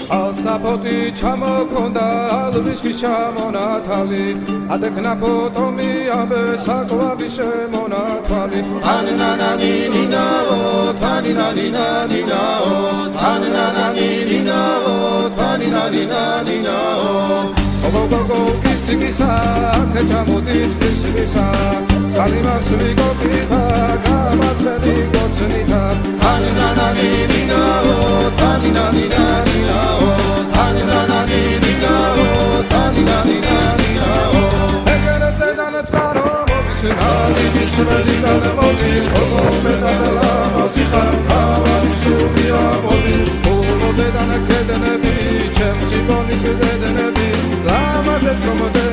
ალსნაფოთი ჩამოქონდა ალვისკის ჩამონათალი ადექნა ფოტომი ამბე საკვარი შემონათვალი თანინანანინინაო თანინანინანინაო თანინანანინინაო თანინანინანინაო ოგოგოგო კისიკისა ქეჩამოდით კისიკისა წალიმას ვიგობითა გამაძველი გოცნითა თანინანანინინაო თანინანინანინაო თანინანანინინაო თანინანინანინაო ეგერზე დანაწყარო მოდის ალიბის ველიდან მოდის ოგომე დადალამაზი ხარ თავარი სულია მოდის ულოდე დანაკედნები ჩემ ჯიბონის დედნები ლამაზებს რომ